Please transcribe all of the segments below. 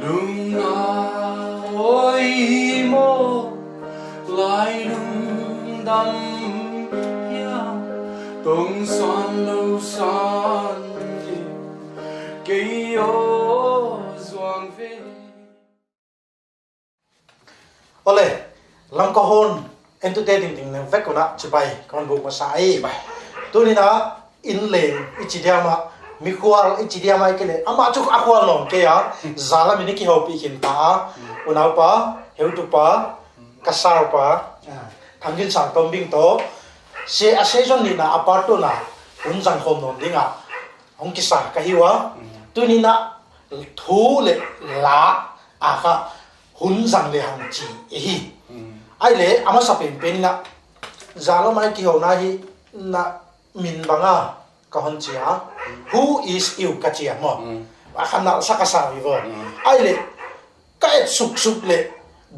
lung ôi mô lại lung đâm ya tung xoan lâu xoan cây ô doang về ole lang ko hon entertaining ting vek ko na chibai kon bu ma sai tu ni na in leng ichidia ma mi khwal ichidia mai kele ama chu akhwal non ke ya zala mi ni ki ho pi kin ta unau pa heu tu pa kasar pa thangin sang tombing to se a season ni na aparto na un jang khom non dinga hong ki sa ka hiwa tu ni na thu le la a kha hun jang le hang chi hi ai le ama sapin pen na zalo mai ki ho na hi na min banga ka hon chia who is you ka chia mo a khana sa ka sa wi bo ai le ka et suk suk le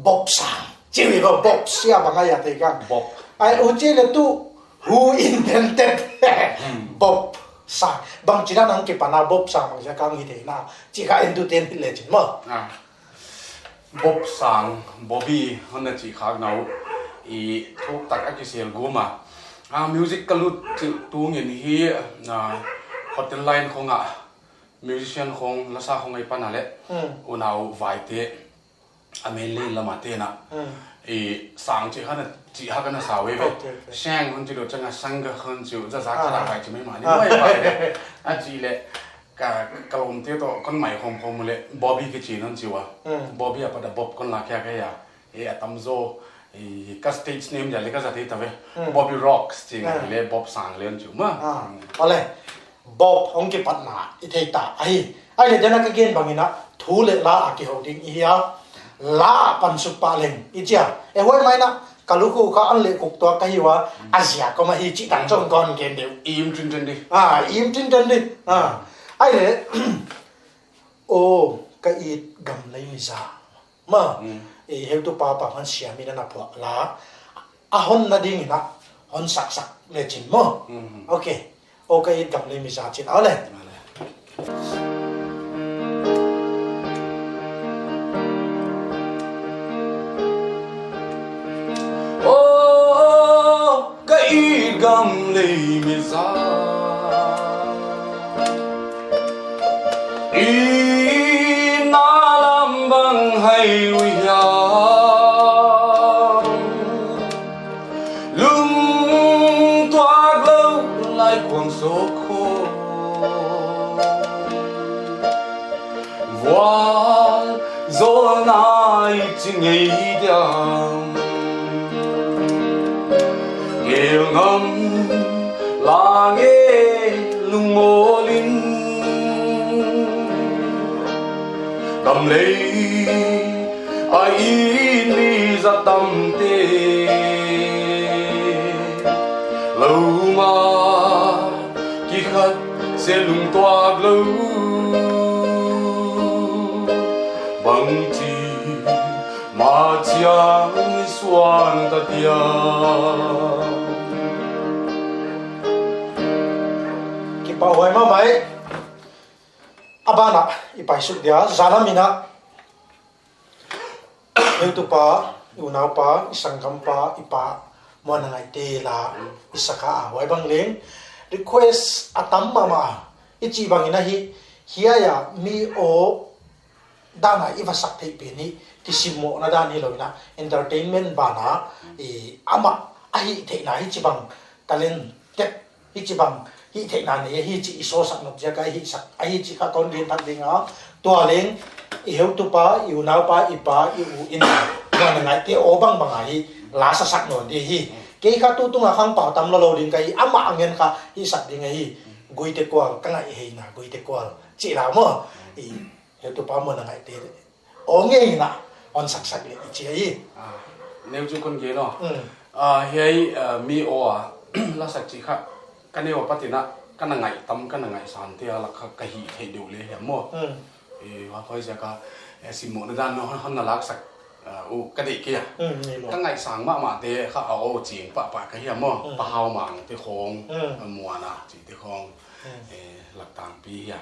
bob sang chi wi bo bob sia banga ya te kan bob ai o che le tu who invented bob sang bang chi nang ke pana bob sang bang ja kang hi te na chi ka entertain le chin mo Bob sang Bobby hana chi khak nau I thuk tak a ki sel guma music kalut tu ngin hi na hotel line khonga musician khong lasa khong ai panale unau vai te amele lama te na sang chi hana chi ha kana sawe ve sang hon chi lo changa sang ga hon chu za za kha vai chi mai ma ni mai vai a chi le ka kalom te to kon mai khom le Bobby ki chi non chiwa Bobby apa da Bob kon la kya ka ya atamzo ka stage name ja le ka za te ta ve Bobby Rocks chi le Bob sang le chu ma ole Bob hong ki pat na I thei ta ai le dena ka gen bangina THU-LE-LA a ki ho ding I ya la pan su pa leng I chia e hoi mai na kaluku ka an le kuk to ka hiwa Asia ko ma hi chi tang chong kon gen de im trin trin di im tin tin di ai le o ka I gam lai mi za ma heu tu pa han sia mi na pho la a hon na ding na hon sak sak le chin mo okay o ka I gam lai mi za chin a le ô cái gam lì mi za na lam bang hay ui ya lung toạc lâu lại quăng số khô và gió nai chỉ nghĩ đam nghe ngâm là nghe lung mô linh cầm lấy ai đi ra tâm tê lâu mà khi khách sẽ lung toạc lâu bằng chi mà chẳng xoan ta tia ki pa hoi ma mai abana ipai suk dia zana mina heu tu pa unau pa isangam pa ipa mona ngai te la isaka hoi bang leng request atam mama ichi bangina hi hia ya mi o dana iwa sak thei pe ni kisimo na dan hi loina entertainment bana ama ahi thei na hi chi bang talent tet hi chi bang hi thei na ne hi chi so sak nok ja ka hi sak ai chi ka ton din thak ding a to leng I heu tu pa I unau pa ipa I u in na ngai te o bang bang hi la sa sak non di hi ke kha tu tu nga khang pa tam lo ding kai ama angen kha hi sak ding hi gui te kwal ka ngai he na gui te kwal chi la mo heu tu pa mo na ngai te o nge na on sak sak le chi hi nếu chú con ghé nó hay mi o la sak chi kha cái này ở bắt tiền á cái này ngày tâm cái này ngày sáng thì là cái gì thì đều lấy hiểm mua và thôi sẽ có xin muốn ra nó hơn là lắc sạch cái gì kia cái ngày sáng mà thìเขาเอาจริงปะcái hiểm muaปะhao mảng thì không mua na chỉ thì không lạc tàng pi à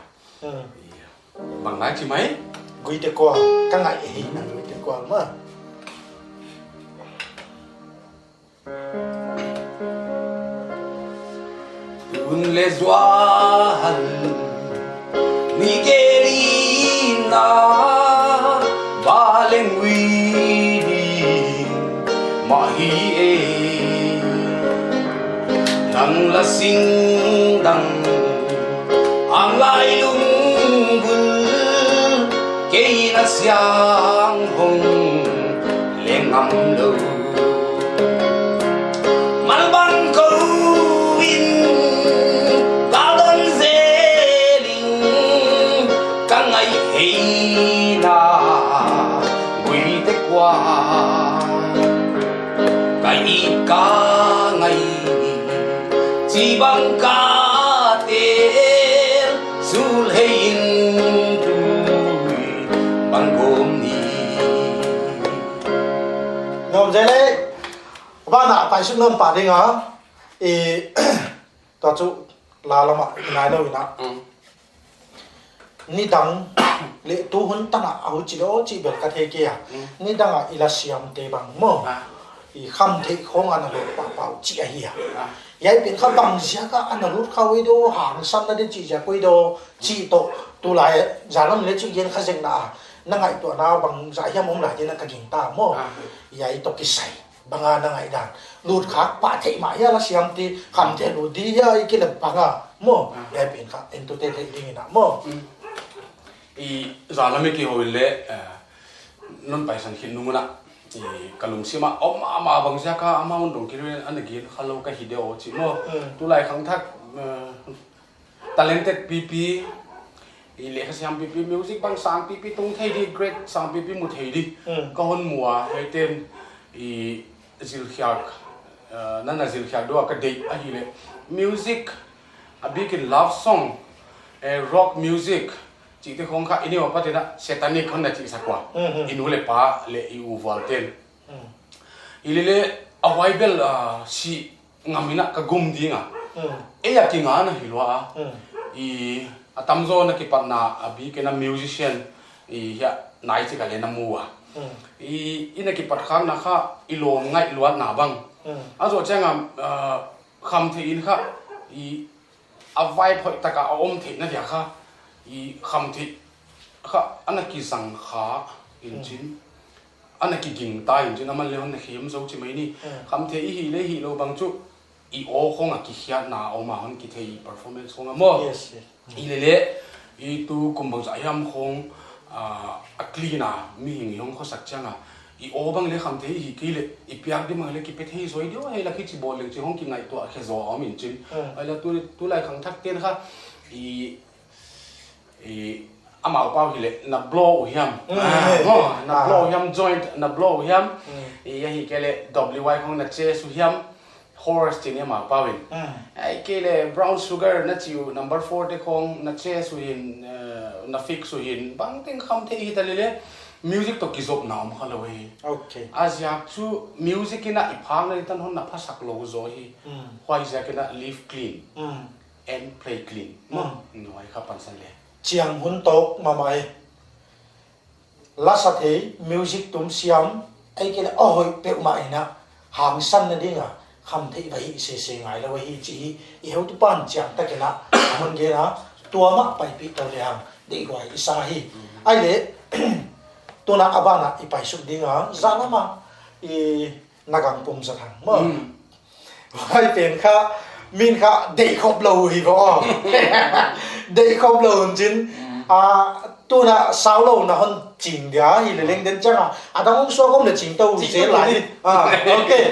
bằng lái chi mấy gui te qua cái ngày ấy là gui te qua mà un le zuan Nigerina Baleng widi mahi e nang lasing dang ang lai lung bul kay na siyang hong lengam lo malbang ko win ngày hay na quy tế qua cái ca ngày chỉ bằng ca tên sul hay tuổi bằng gồm đi ngom dễ đấy ba nạ tại sức nôm bà đi ngó ý tòa trụ là mà này đâu nè ni dang le tu hun ta na au chi lo chi bel ka the kia ni dang a ila siam te bang mo i kham the khong an lo pa pa chi a hi yai pin kha bang sia ka an ru kha wi do hang san na de chi ja koi do chi to tu lai ja lam le chi yen kha jeng na na ngai to na bang ja ya mong la je na ka ging ta mo yai to ki sai banga na ngai dan lut khak pa the ma ya la siam ti kham the lu di ya i ki le banga mo yai pin kha en to te te ding na mo i zalami ki hoile non paisan hin nunguna i kalung sima ama bang jaka ama undong ki anagi khalo ka hideo chi mo tulai khang thak talented pp i le khasiam pp music bang sang pp tung thei di great sang pp mu thei di ka hon muwa heiten i zil khyak nana zil khyak do ka dei a hi le music a big love song rock music chihte khong kha ini wa patina satanic khon na chi sakwa inu le pa le u valten ilele awai bel si ngamina ka gum dinga e ya kinga na hilwa i atamzo na ki patna abi ke na musician i ya nai chi ka le na muwa i ina ki pat khang na kha ilo ngai luat na bang azo changa kham the in kha i avai phoi taka om the na ya kha i kham thi kha anaki sang kha injin anaki ging ta injin amal le hon khim zo chi mai ni kham the hi le hi lo bang chu i o khong a ki khia na o ma hon ki thei performance khong mo i le le i tu kum bang za yam khong a cleana mi hing yong kho sak changa i o bang le kham the hi ki le i piak de mang le ki pe thei zoi dio he la ki chi bol le chi hong ki ngai to a khe zo om injin ai la tu lai khang thak ten kha i amau pau hi le na blow hiam na blow hiam joint na blow hiam ya hi kele wy khong na che su hiam horse tin ma pawin ai kele brown sugar na chiu number 4 te khong na che su hin na fix su hin bang teng kham the hi talile music to kizop na om khaloi okay azia chu music ina iphang le tan hon na phasak lo zo hi hwai ja kena live clean and play clean noi kha pansan le chiang hun tok ma mai la sa the music tum siam ai ke a hoi pe mai na hang san na dinga kham thei vai se ngai la hi chi i heu tu pan chiang ta ke na mon ge na tua ma pai pi to le hang dei gwai isa hi ai le tu na abana i pai su dinga zana ma i nagang pum sa thang ma vai pen kha min kha dei khop lo hi go dei khop lo jin tu na sao lo na hon ching dia hi le leng den changa adang so kom le ching tau se lai okay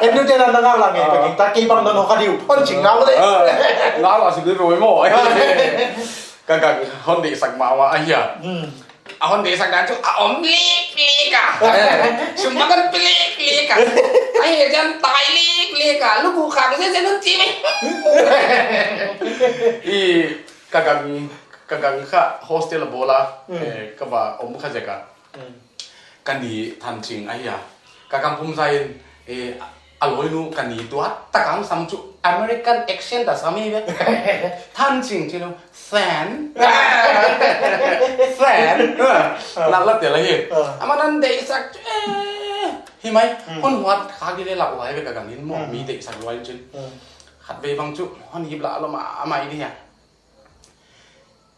em nu den na nga la nge pa king ta ki bang no kha diu hon ching ngao le ngao la sim rồi mo ka hon de sak ma wa ai ya hon de sak dan chu om lik ka sum ma kan lik ka ai jan tai lik ka lu ku khang se nun chi mai i kagang kha hostel bola ka ba om kha jeka kani than ching ai ya kagang pum zain aloi nu kani tuat takang sam chu American accent da sami ve than ching chino fan en nak lat ya lagi amanan de sak hi mai hon huat kha gi le la wai be ka ganin mo mi de sak wai chin khat be bang chu hon hib la lo ma mai đi nha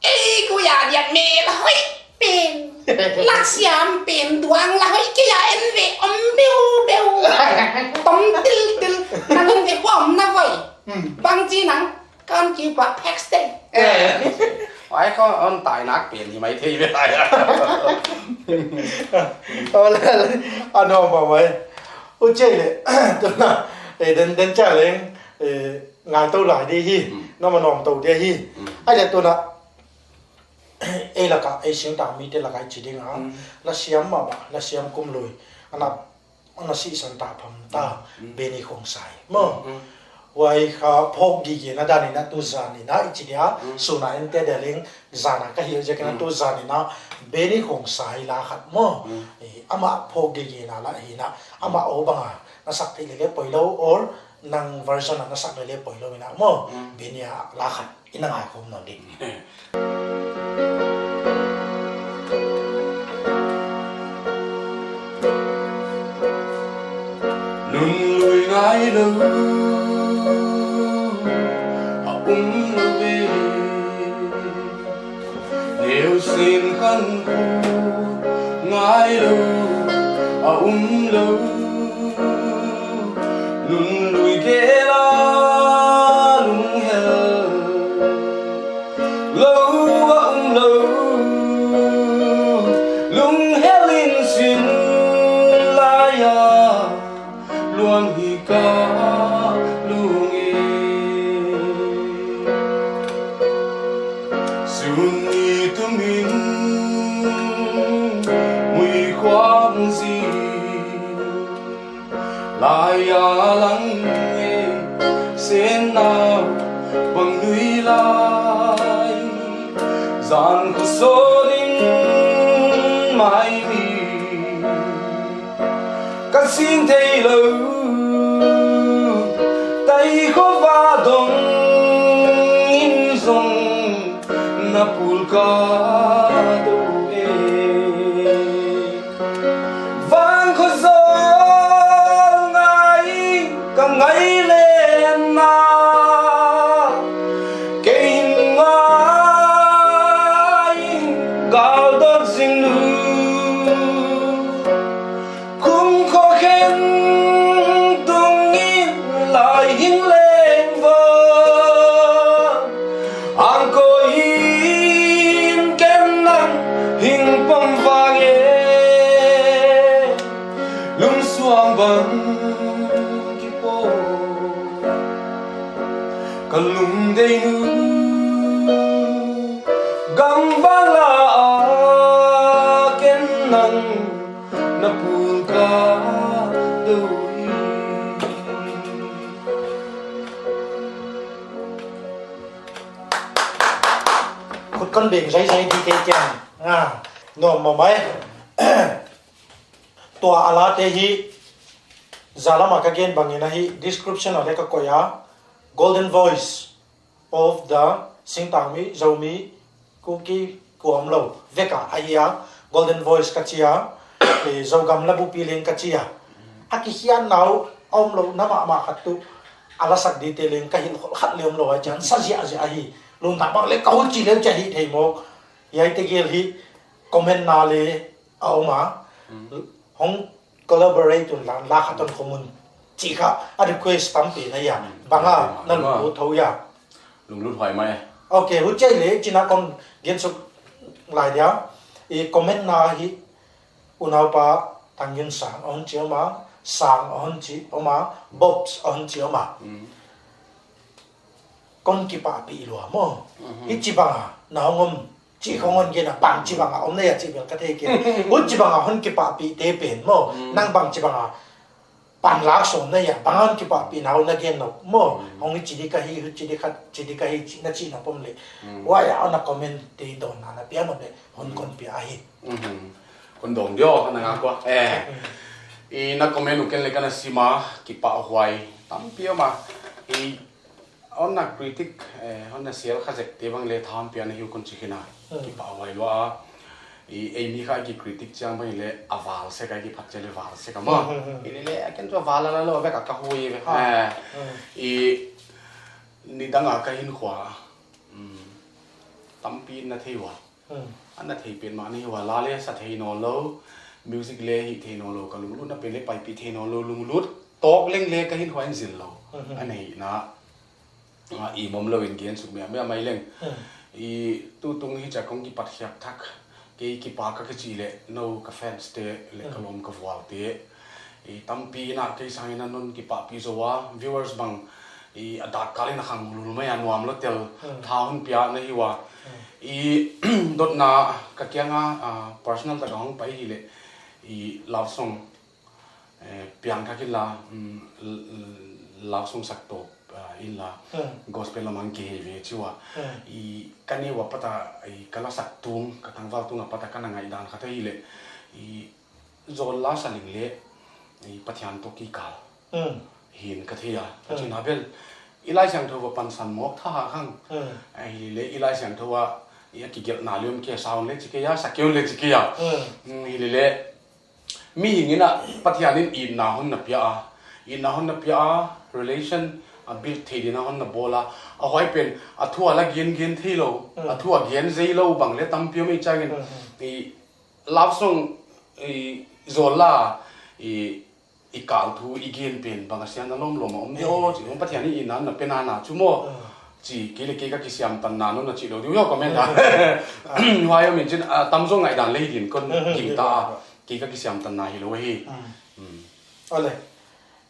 ê cô già giặt mẹ là hơi bền lắc xiêm bền đoan là hơi cái em về ấm bêu bêu tóm til til năng em về qua ấm na vậy băng chi năng con chịu bạc backstage wai ko on tai nak pen hi mai thei be tai anh ông bảo vậy ôi chơi lệ tức là để đến trả lên ngài tôi lại đi hi nó mà nòng tàu đi hi ai để tôi là ai là cả ai sinh tạm mi thế là cái chỉ định à là xiêm mà là xiêm cung lùi anh là sĩ sản tạp phẩm ta bên này không sai mà vậy khá phô gì gì nó đàn này nó tu già này nó chỉ để số này anh thấy để lên già này cái hiểu chứ cái nó tu già này nó bên này không sai là khát mà ama phô gì gì nó là gì nó ama ô bằng à nó sắc thì lấy bồi lâu or năng version nó sắc lấy bồi lâu mình mà bên này là khát in năng ai không nói đi lùn lùi ngái lâu lâu về nếu xin khăn khu ngái lâu lâu lùn lùi ghé la lùn heo lâu lâu lùn heo linh xin la ya luôn hi ca luôn nghe sunni tu min mùi khoáng gì lại ya lắng nghe sen nào bằng núi lai gian của số đinh mai mi các xin thấy lâu tay khó va đồng in dòng na pulka đâu vang khó gió ngày càng ngày lên na cái hình ai gạo đốt dinh nữ cũng khó khen tung in lại hình lên vợ ang có in kem nắng hình bông vàng lung xuang bằng kipo cần lung đầy nữ gam vang là kem nắng na pulka đâu con biển giấy đi cái chàng nó mà mấy tua ala te hi zala ma ka gen bangina hi description ole ka koya golden voice of the singtami zomi kuki kuamlo veka aya golden voice ka chia e zogam labu piling ka chia aki hian nau om lo nama ma khatu ala sak detailing ka hin khat leom lo chan sajia ja hi lum na bang le kau chi le cha hi thei mo yai te gel hi comment na le auma hong collaborate tun la khaton khomun chi kha a request tampi na ya banga nan lu thau ya lùng lút hoài mai okay hu chei le china kon gen sok lai dia e comment na hi unau pa tangin sang on chioma sang on chi oma bobs on chioma con ki pa pi lo mo hi chi ba na ngom chi khongon gen bang chi bang om ne chi bel ka the ke hu chi bang hon ki pa pi te pen mo nang bang chi bang pan lak som ne ya bang ki pa pi naw na gen no mo hong chi di ka hi chi di ka hi na chi na pom le wa ya na comment te don na pia mo le hon kon pi a hi con đồng dio na nga kwa i na comment ken le kana sima ki pa huai tam pia ma i on na critic on na sial khazek te bang le tham pia na hu kon chi khina ki pa huai lo a มีข้ากี่คริติกจังไม่เลยอวาลเสกกี่พัดเจเลวาลเสกมั้งเลยกันตัววาลแล้วเราไปกับกะฮุยไปนี่ดังอาการหินขวาตั้มปีนนาทีวะอันนาทีเป็นมานี่ว่าลาเลสเทนอลโลมิวสิกเลฮิเทนอลโลก็ลุงลุดนั่นเป็นเลไปปีเทนอลโลลุงลุดโต๊ะเล่งเล็กก็หินขวาอินสินโลอันนี้นะมุมเราเองเกียนสุดไม่ไม่เล่งตู้ตรงที่จะคงกี่ปัดเขียบทักกี่ปากก็จีเล่โน่กับแฟนสเตย์เล็กลมกับวอลเตะตั้มปีน่ะกี่สังนั้นนนกี่ปากปีโซวะ viewers บางดักกาลินักขังลุลไม่อันวามรถเตลท้าหุ่นเปียในที่ว่าดดน่ะก็เกี่ยงpersonal แต่ก็ห้องไปที่เล่love song เปียงก็คิดละlove song สักตัวอินละ gospel ละมันเกี่ยวกับชัวกันนี่ว่าปัตตากันละสักตุงกันทั้งวันตุงปัตตากันยังไงด่านขัดที่เล่โจลลาสลิงเล่ปัทยันตุกีกาลหินกะเทียจุนฮาเบลอีไลเสียงเทว่าปันสันมอกท่าข้างเล่อีไลเสียงเทว่ากี่เกี่ยวนาเลื่อมเกี่ยวสาวเล็กจิกยาสักเกี่ยวเล็กจิกยาเล่มีอย่างนี้นะปัทยันนี่อินนาหุนนับยาอินนาหุนนับยา relationบิลทีดีนะฮอนนับโบลาเอาไว้เป็นทั่วละเกียนที่เราทั่วเกียนใจเราบางเล่ตั้มเพียวไม่ใจกันลับส่งโซล่ากาลทูเกียนเป็นบางเสียงนั่นล้มลมเดียวจีผมปฏิญาณนี่นั่นเป็นนานาชั่วโมงจีกิเลกิเสียมตันนานุนจีเราดูยอกก็ไม่ได้ว่ายังมีจีตั้มส่งไงด่านเลยดินคนกินตากิเสียมตันนาฮิโลเฮอะไร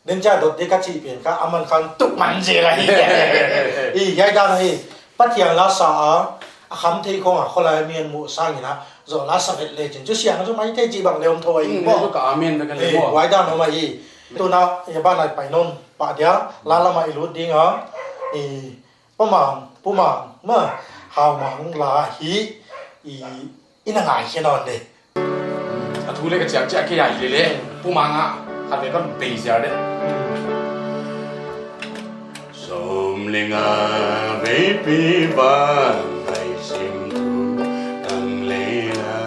เดินจากดดเด็กก็จีเปลี่ยนก็อามันคันตุกมันเสียอะไรยายดาวนี่ปัทยาลาสาคำที่ของคนละเมียนมูสร้างอย่างนะโซลาสเปตเลจินจุดเสียงจุดไม่ที่จีบังเลี้ยงถอยบ่ก็อาเมนไปกันเลยบ่ไว้ดาวน้องมาตัวน่ะยาบ้านไหนไปนนป่าเดียวลาละมาอีรุดดิ้งเหรอประมาณเมื่อหาวมังลาฮีอินังไงแค่นอนเลยทุเรศก็เจียงแค่ใหญ่เลยผู้มังอ่ะขัดไปก็ตีเสียเลยสมเลงาเบบี้บ้านไปซิมทูตั้งเลลา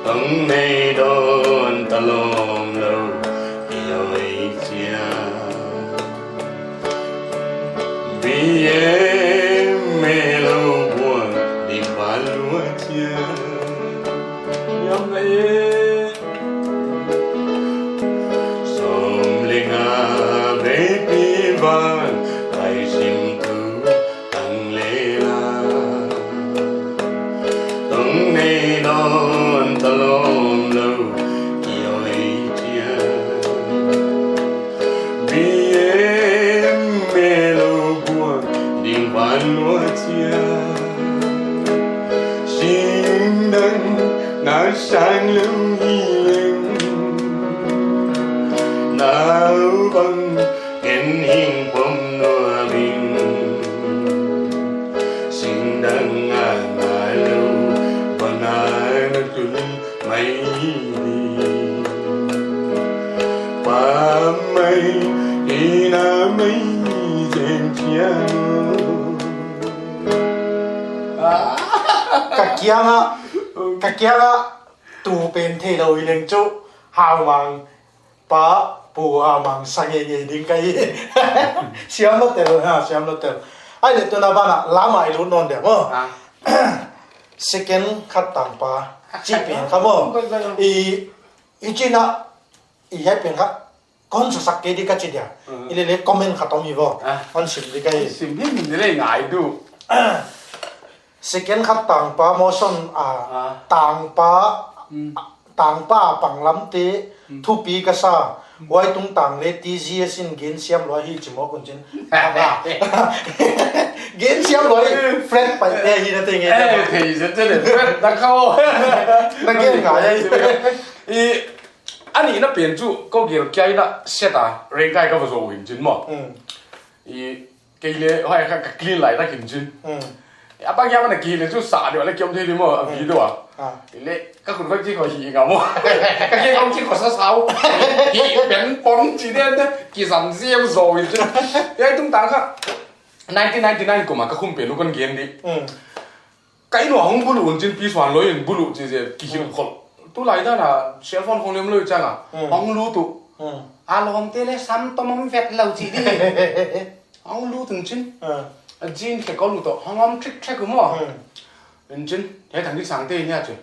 ตั้งในโดนตะลมเราเยอยเจียบีเอเมโลบัวดิบาลัวเจียยามเลBan ai sim tu tang le la tang nei don ta lom lo yo ai chia bi em me lo buồn ding ban lo chia xin đừng na sang lưng hi lên nào bằng hình bom nua bình xin đăng ngài lâu và ngài nó cứ mây đi ba mây đi na mây trên piano cả kia tụ bên thế rồi lên chỗ hào mang baปูอามังสังเกตดิ้งกันเสียมรถเตลฮะเสียมรถเตลไอ้เด็กตัวนั้นบ้านะล้ามาไอ้รุ่นนอนเดี๋ยวมั้งsecond ขัดต่างปะจีเปลี่ยนครับมั้งอีจีน่ะอีให้เปลี่ยนครับก้อนสักเกดิกันจีเดียอีเล็กคอมเมนต์ขัดต้องมีบ่อันสิ่งที่กันสิ่งที่มันได้ง่ายดู second ขัดต่างปะโมชั่นต่างปะปังล้ำเตะทุปีกษาไว้ตรงต่างเลตีเซียสินเกณฑ์เสียมร้อยหิจิโมกุนจินเกณฑ์เสียมร้อยเฟรนไปเอ้ยนั่นเองเอ้ยเฮ้ยจะเลยเฟรนนักเข้านักเกณฑ์ไงอันนี้น่ะเปลี่ยนจู่ก็เกี่ยวกับน่ะเสียตาเร่งกายก็ผสมหินจินมั้งเกี่ยวกับให้กับกลิ่นไหลได้หินจินบางอย่างมันกลิ่นเลยจู่สาเดี๋ยวแล้วเกี่ยวกับที่มั้งผีด้วยเละก็คุณก็จีเขาหีกับมั้งก็แค่เขาจีเขาเศร้าๆหีเป็นปนจีเนี่ยนะกี่สันเสียมโซ่จริงๆยัยตุ้งต่างค่ะ1999กูมาก็คุ้มเปลี่ยนลูกคนเกียนดิ cái nó không bù lụn trên pi soạn lối bù lụn chỉ kỳ hiệu khổ tu lại đó là cell phone không liếm lối chăng à ông lưu tụ alo hôm tê lê xăm tôm ông vẹt lầu chỉ đi ông lưu từng chân jean cái con lụt ông trick trick cũng mà bên chân thế thằng đi sáng tê nha chứ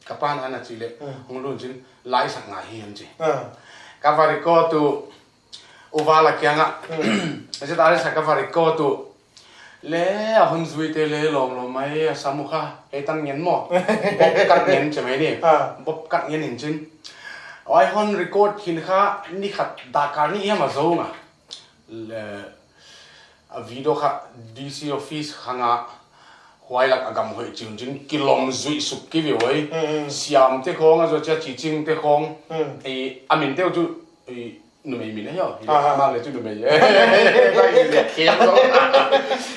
các bạn anh là chỉ lệ ông lưu chân lái sẵn ngài hiền chứ các bạn có tụ uvala kia ngạ sẽ ta sẽ các bạn có tụ lẽ hôm duy tê lẽ lòng mấy samuka ấy tăng nhẫn mỏ bóp cắt nhẫn chứ mấy đi bóp cắt nhẫn hình chân ai hon record hin kha ni khat Dakar ni mà zo nga video kha DC office khanga huai lak agam hoi chin chin kilom zui sup ki vi hoi siam te khong zo cha chi ching te khong e amin te chu nu mei mi na yo ma le chu nu mei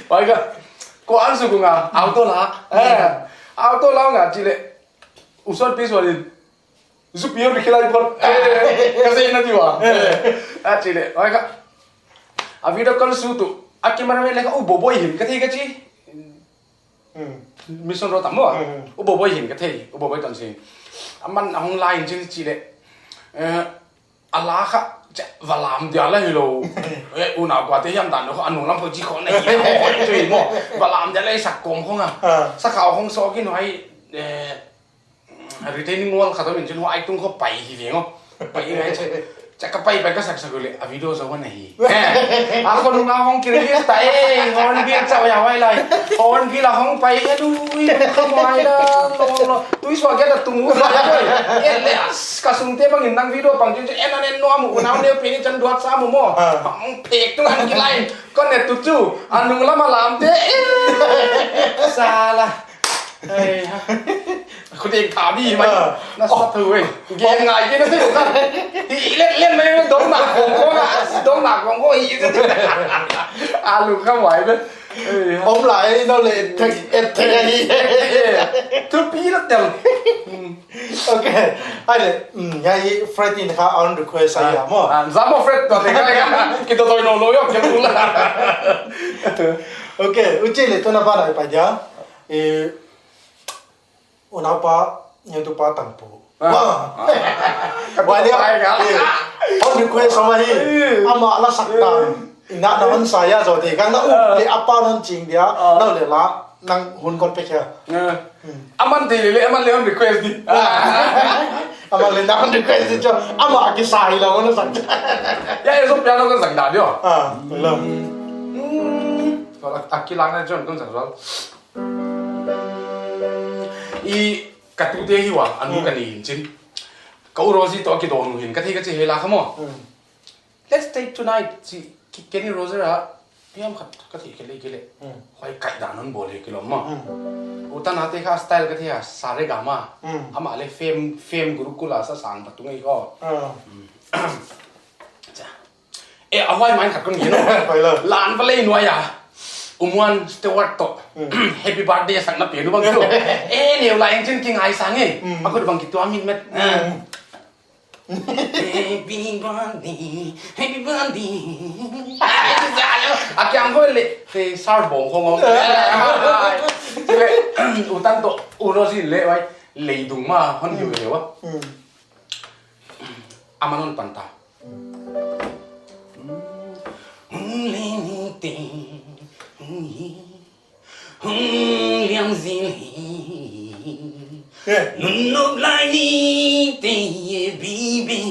ai ga ko an su nga auto la nga chi le usol pi so le superior dikilai pun kasi nanti wah aci deh mereka video call suatu aki mana mereka boboy hin kathy kaci mission rota mo boboy hin kathy boboy tan sing aman online cini ci deh Allah kah valam dia lah hilo una kuat yang dan lo anu lam pergi kau nih cuy mo valam dia lah sakom kong sakau kong sokin hai retaining wall kata mình chân hoa tung có bảy thì vậy không bảy cái chắc cái bảy bảy cái sạc sạc rồi video sao này con đúng không kia biết tại con kia sao nhà quay lại con kia là không bảy cái đuôi không ngoài đó túi xóa cái là tung ra rồi em lại cả sung tiếp bằng đăng video bằng chân em anh noa một quần áo nêu pin chân đoạt sao một không phèn tung ăn cái này con này tụt chú anh đừng lắm mà làm thế xa làคนเองถามดีไหมน่าสะเทือนเกมไงกินนั่นสิลูกนั่นที่เล่นไม่โดนหนักของเขาอะโดนหนักของเขาอีกลูกเข้าไหวไหมผมไหลนั่นเลยเอ็ดเทย์ทุกปีแล้วเดี๋ยวโอเคไอ้เลยยัยเฟรดดี้นะครับ on request ใส่ยามั้งซ้ำมาเฟรดตอนนี้กันกินตัวโนโนยกยังรู้ละโอเคอุจิเลยตัวนั้นบ้านไหนไปจ้ะunapa yang tu patang pu. Wah dia on request sama hi. Ama ala sakta. Ina naman saya jadi kan na di apa nan jing dia na le la nang hun kon pek ya. Aman di le aman le on request di. Ama le na on request di cho ama ki sai la on sakta. Ya eso piano kan sakta dia. Belum. Kalau aki lang na jon kan sakta. I katu deh hiwa anu kan ni jin kau rosi to ki don hin kathi kachi hela khamo let's take tonight si keni roser ha piam khat kathi kele kele hoi kai danon bole kilo ma utan ate kha style kathi ha sare gama ama le fame gurukula sa sang patungai ko cha e awai main khat kon gino lan pale nuai ya umuan steward to happy birthday sang na penu bang tu new lain chen king ai sang aku bang gitu amin met happy birthday aki ang ko le fe sar bong khong ong le utan to uno si le wai le dung ma hon yu le wa amanon panta liang zin nun nop lai ni te ye bibi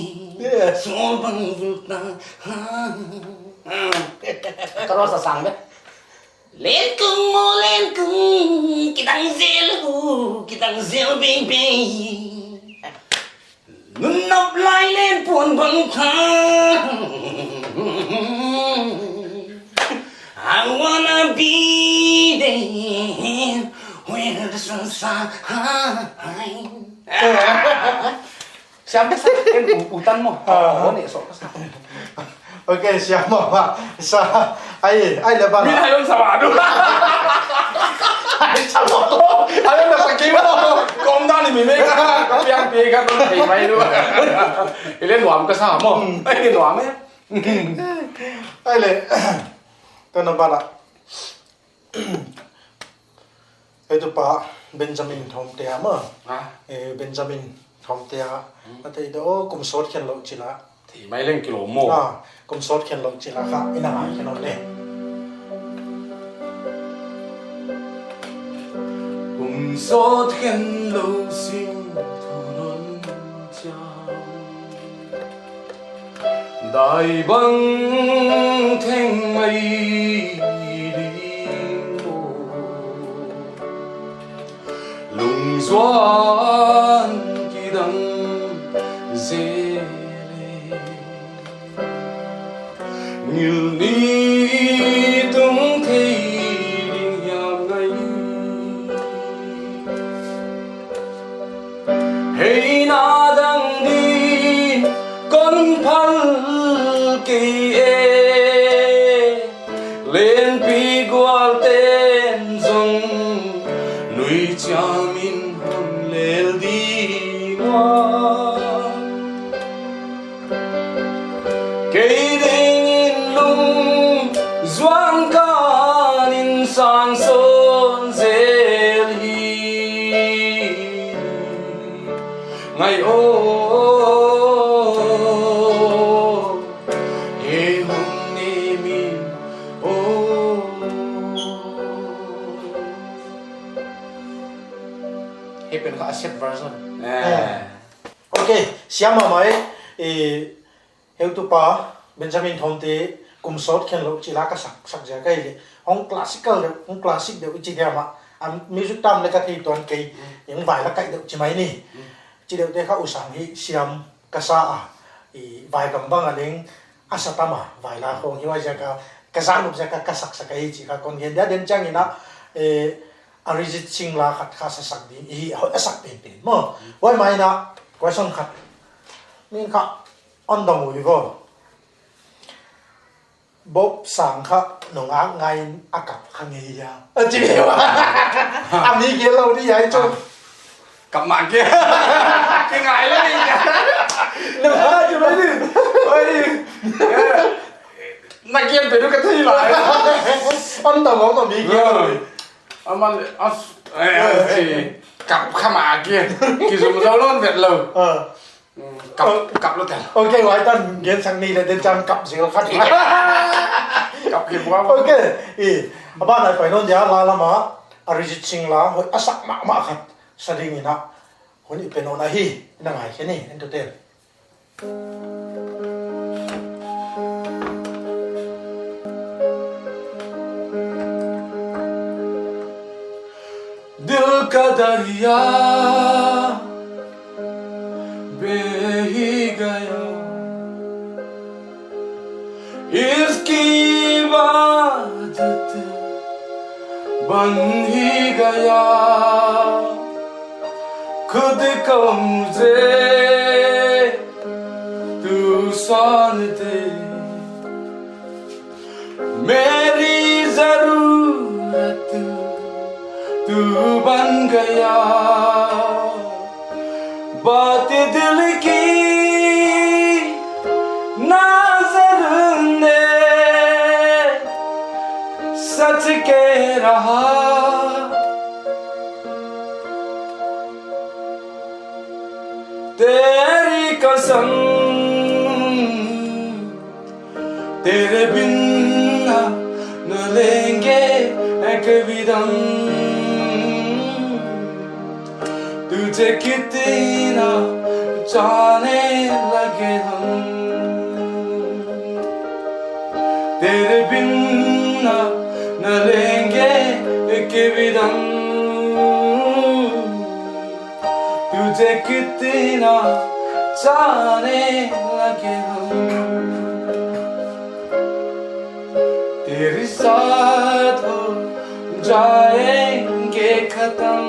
so bang vuta terus sang be lên cung kitang zel bing bing nun nop lai lên puan bang thang I wanna be there when the sun shines. Siapa sih? Hutan mo. Oh, nih sok kesana. Oke, siapa Pak? Ai lebar. Mina yung sama aduh. Ai sama lo. Ayo na sakit mo. Kom dah ni mimi ka. Kapiang piga tu hey mai tu. Ile nuam ka sa mo. Ai nuam ya. Ai le. Tôi nói bạn ạ itu pa Benjamin thom te ama à Benjamin thom te a te do kum sot khen lo chila thì mấy lên kilo mồ kum sot khen lo chila kha ina mai khen on le kum sot khen lo xin thu non cha đại băng thanh mây đi mồ lùng doan kỳ đăng dê như ni tung thấy đình hiam ngay hey na đang đi con phal kỳ lên pi gual tên dòng núi cha min hồn lel đi ngoan cây đinh lung doan ca ninh sang son zel hi ngày ô e hum ne min ô he pen kha set version à okay siama mai heu tu pa Benjamin thom te kum sot khen lo chila ka sak ja kai le hong classical hong classic de chi dia ma am music tam le ka thi ton kai yang vai la kai de chi mai ni chi de te kha usang hi siam ka sa a vai kam bang aling asatama vai la hong hi wa ja ka zan up ja ka sak sa kai chi ka kon ge da den chang ina Arijit Singh la khat kha sa sak din hi ho sak pen mo wai mai na question khat ning kha on dong wi vo Bob sang kha nong ang ngai akap khangi ya chi wa ami ge lo đi ai cho cặp mạng kia cái ngại lắm đi đừng ha cho mấy đi ơi này kia phải đưa cái thi lại on dong ông ami ge mà cặp kham à kia kỳ dùng dấu luôn Việt lầu cặp luôn thật ok vậy tân gen sang ni là tên trăm cặp gì phát cặp kia quá ok ba này phải nói giá la mà Arijit Singh la hồi asak ma khat sading ina hồi ni penona hi na ngai ke ni entertain दिल का दरिया बह ही गया इसकी इबादत बन ही गया खुद को मुझे तू सान दे मेरी जरूरत तू बन गया बात दिल की नजर ने सच कह रहा तेरी कसम तेरे बिन न लेंगे कभी दम तुझे कितना जाने लगे हम तेरे बिन न लेंगे कभी दम तुझे कितना जाने लगे हम तेरे साथ हो जाएंगे खत्म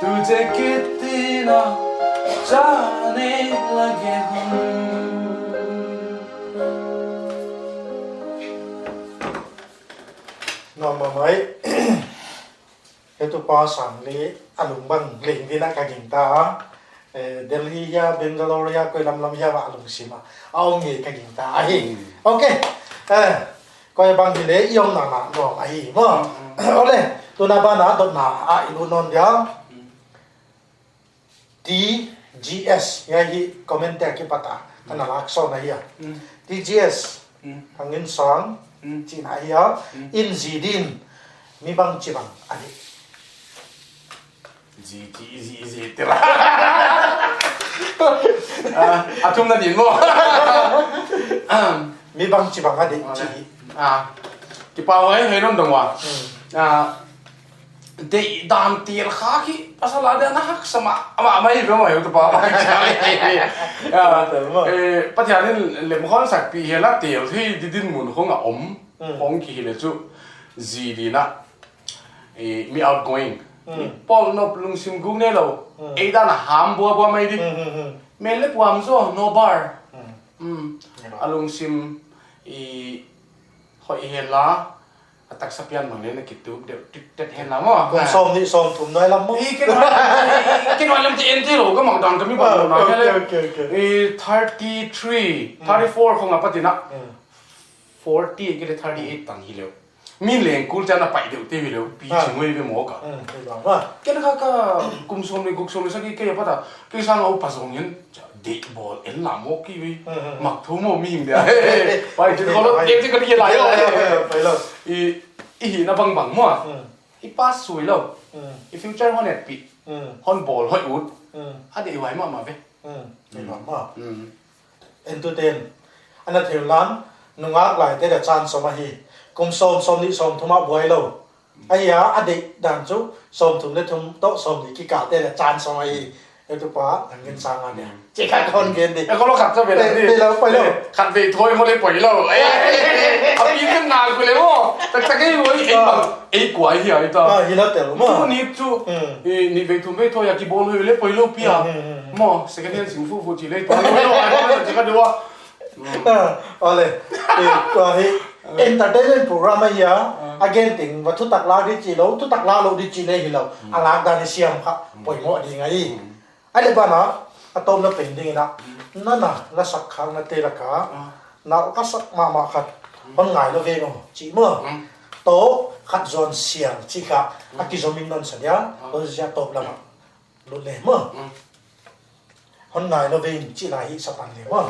तुझे कितना जाने लगे हम nó mà mấy cái tụ pa sang li alung bang ling vi na ka ging ta Delhi ya Bangalore ya koi lam ya wa alung sima au nge ka ging ta hi ok coi bằng thì lấy yong na nó ai mà ole tu na ba na dot na a ilu non dia TGS ya hi comment ki pata kana lak so na ya TGS THANGGINSANG chin ai ya in zidin mi bang chi bang ani gì tira chung là điểm mo mi bang chi bang ani chi cái bao ấy hay lắm đồng hòa để đam tiền khác khi pasal ada nak sama ama mai berapa ya tu pak bắt giờ nên làm con sạch bị hiện là tiền thì đi đến muốn không ông kỳ là chú gì đi na mi outgoing Paul no lung sim gung ne lo da na ham bua mai đi men le puam zo no bar alung sim hỏi hiện là tak sapian mang le na kitu de tet hen la mo cùng som ni som thum nói lắm cái nói làm chuyện thế lo có mang đòn cái mi bảo nói cái là 34 không apa tina 40 cái là 38 tang hi lo mi leng kul cha na pai de te hi lo pi chung we be mo ka cái nó ka kum som ni guk som ni sa ki ke pa ta ki sang au pa song yin de bol en la mo ki vi mak thu mo mi him dia pai ti ko lo em ti ka ni lai phải rồi i na bang bang mo i pass sui lo i future hon et pi hon bol hoi ut a de wai ma ve phải rồi mà entertain anh là thiếu lắm nung ngác lại đây là chan som hi cùng som ni som thuma boy lo ai ya ade dan chu som thum le thum to som ni ki ka đây là chan som hi itu pa THANGGINSANG anh chỉ cả con kia điเขาเราขัดจะเป็นอะไรนี่ขัดไปถอยเขาเลยปล่อยเราเอาปีนนานไปเลยว่ะแต่ก็ยังไอ้กว่าเหี้ยไอ้ตาhi la tel mo ทุกนี้จู่นี่ไปทุ่มไปถอยอยากกินบอลเลยปล่อยเราพี่อ่ะมั่วสิ่งนี้สิ่งฟูฟูจีเลยตัวเราเราจะกันดูว่าoleก็hi entertainment program ya again ting wa thu tak la di chi lo thu tak la lo di chi le hi lo alak da ni siam kha poi mo di ngai ai le ba na atom na pending na na la sak khang na te la ka na ka sak ma khat on ngai lo ve no chi mo to khat zon siam chi kha akizomin non sa ya lo ja top la lo le mo on ngai lo ve chi la hi sa pan le mo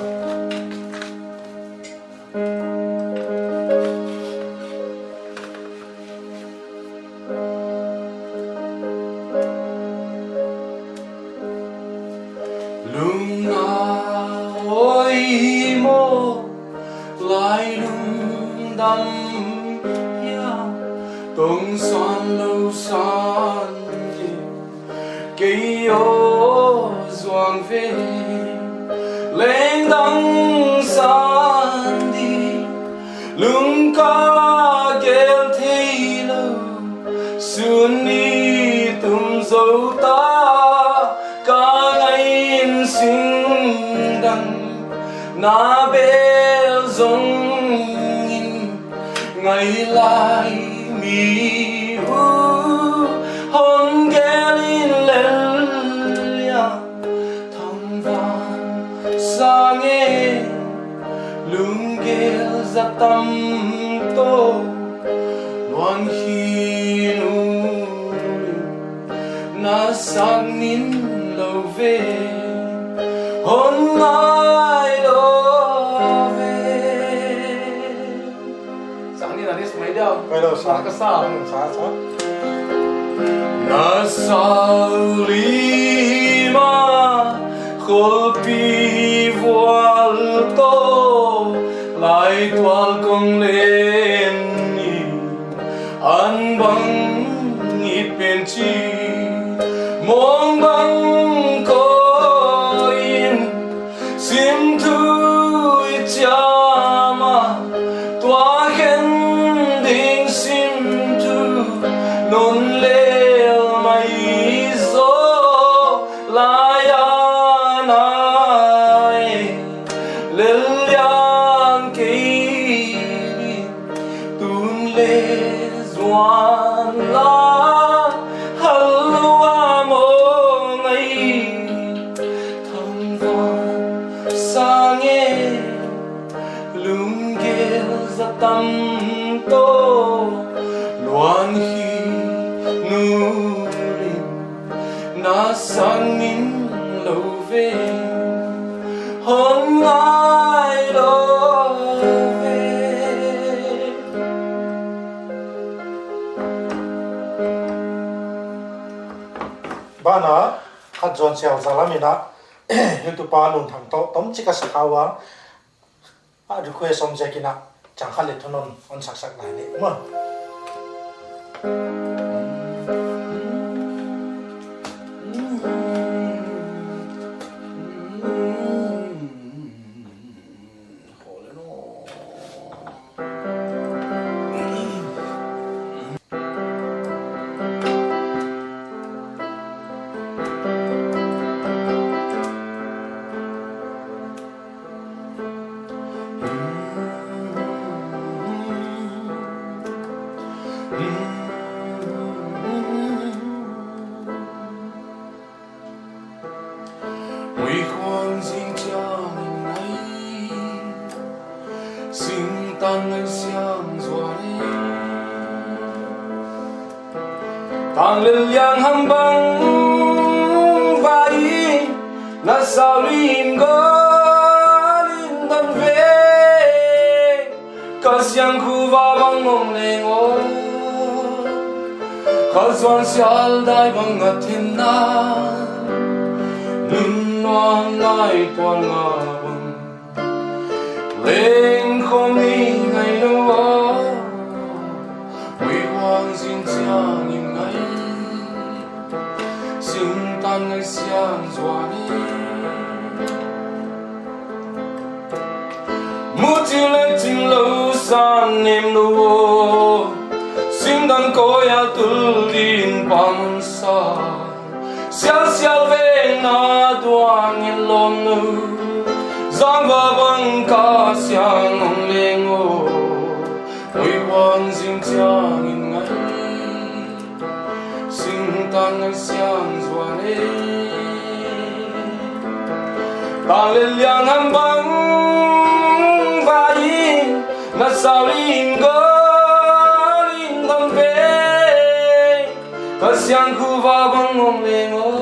Tung son lâu son cây ô doang về lên đăng san đi lung ca kêu thi lâu xuân đi tung dấu ta ca ngày sinh đăng na bel dòng ngày lại mi hu hon gelin lelia thang van sang e lung gel za tam to loan hi nu na sang nin lo ve hon lai lo phải rồi sao cái sao sao na sao lima khol pi voal to lại toal công lên an bang ít bên chi mong bang có in sim thui chama toa khen non leo mai zo la ya nai le liang ke tun le zuan la halwa mo ngai thang van sang e lung gel za tam na sang in lâu về hôm nay đó về ba na khát dọn xèo ra làm mina YouTube pa nun thằng to tóm chỉ cái sắc hawa request som je kina chẳng khát lệ thôn on sắc sắc này đấy mà Tang lên yang hâm băng vai na sao lim go lim tan về có xiang khu va băng ngom lên ngô có doan xial dai băng ngắt thiên na nun noang lai tuan ngà băng lên không đi ngày đâu huy hoàng xin chàng im ngay xin tan ngày xiang doan đi mu chiều lên chinh lâu sang niềm nô xin tan coi ya tu din băng sa xiao xiao về na doan yên lom nu giang va băng ca xiang ông lên ngô huy hoàng xin chàng in ngay xin tan ngày xiang doan đi ta lên liang hâm băng vai na sao lim go lim tan về có xiang khu va băng ngom lên ngô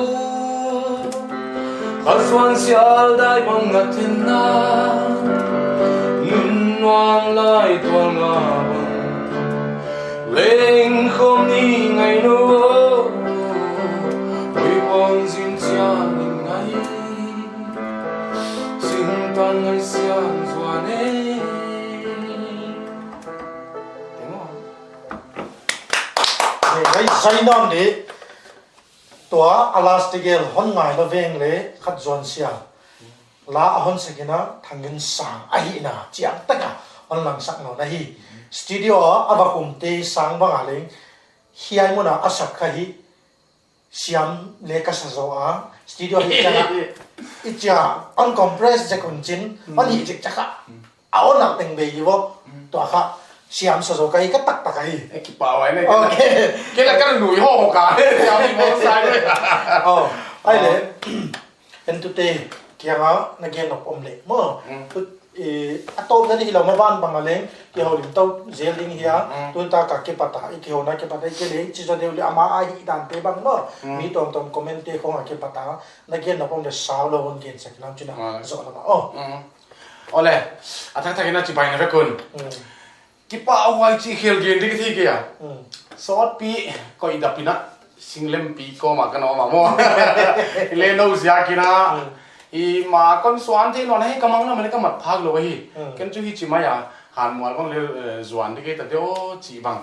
có doan xial dai băng ngắt thiên na nun noang lai tuan ngà băng lên không đi ngày nô huy hoàng xin chàng in ngay xin tan ngày xiang doan đi cái say non đi tua alastigel hon ngai lo veng le khat zon sia la hon sekina thangin sang ahi na chiang taka on lang sak no na hi studio abakum te sang banga leng hiai mona asak kha hi siam le ka sa zo a studio hi changa icha on compress je kun chin on hi chik chaka a on nak teng be yiwo to kha siam sa zo kai ka tak tak ai cái bảo ấy này cái là cái núi hồ cả theo mình muốn sai đấy ai le entute kia nga na gen op om le mo atop na ni lo ma ban bang ale ki ho lim to zeling hia tun ta ka ke pata ki ho na ke pata ke le chi zo de le ama a hi dan pe bang mo mi tom tom comment te ko ke pata na gen op om le sao lo on gen sak nam chuna zo la ma ole athak thak na chi bai na ve kun ki pa awai chi khel gen dik thi kia sot pi ko ida pina singlem pi ko ma kan ma mo le no zia kina i ma kon swan the no na he kamang na mane ka mat phag lo hi ken chu hi chi ma ya han mwal bang le zuan dik ta deo chi bang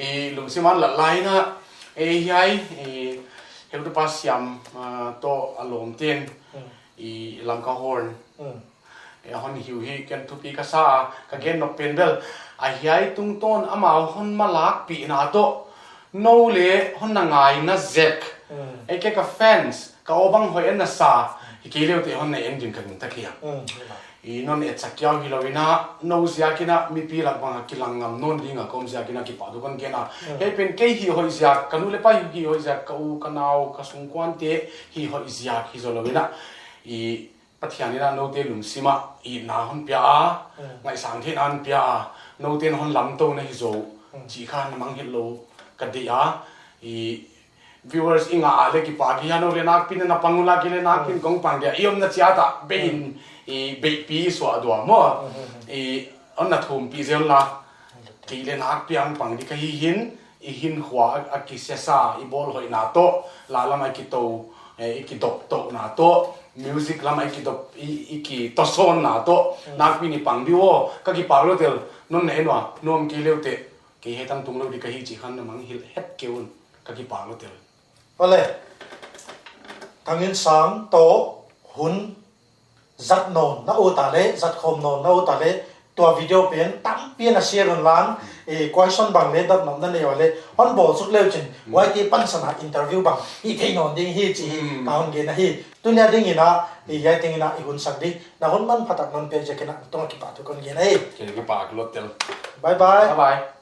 i lung si man la lai na e hiai e heu tu pa siam to alom ten i lam ka horn e hon hiu hi ken thu pi ka sa ka gen no pen bel a hiai tung ton ama hon malak pi na to no le hon na ngai na zek e ke ka fans ka obang hoi en na sa hi ke leo te hon na ending kan ta kia i non e chakyaw hi lovina no zia kina mi pi lak bang kilang ngam non ringa kom zia kina ki pa du kon kena he pen ke hi hoi zia kanu le pa hi hoi zia ka u kanao ka sung kwan te hi hoi zia hi zo lovina i pathiani na no te lung sima i na hon pia ngai sang the an pia no ten hon lam to na hi zo chi khan mang hi lo ka dia i viewers inga le ki pa ki hanu le nak pin na pangula ki le nak pin kong pang dia iom na chia ta bein e be pi so adwa mo e on na thum pi zel na ki le nak piang pang di ka hi hin i hin khwa a ki se sa i bol hoi na to la la mai ki to e ki dok to na to music la mai ki to i ki to son na to nak pin ni pang di wo ka ki pa lo tel non ne no nom ki le te ki he tam tung lo di ka hi chi khan na mang hil het keun ka ki pa lo tel ole thangin sang to hun zat non na o ta le zat khom non na o ta le tua video pen tam pian a share on lan e question bang le dat nam na le wale on bol suk le chin wai ti pan sana interview bang hi thei non ding hi chi ta hon ge na hi tunya ding ina e yai ting ina i hun sak di na hon man phatak non pe je kena tong ki pa tu kon ge na hi ki pa lo tel bye bye bye bye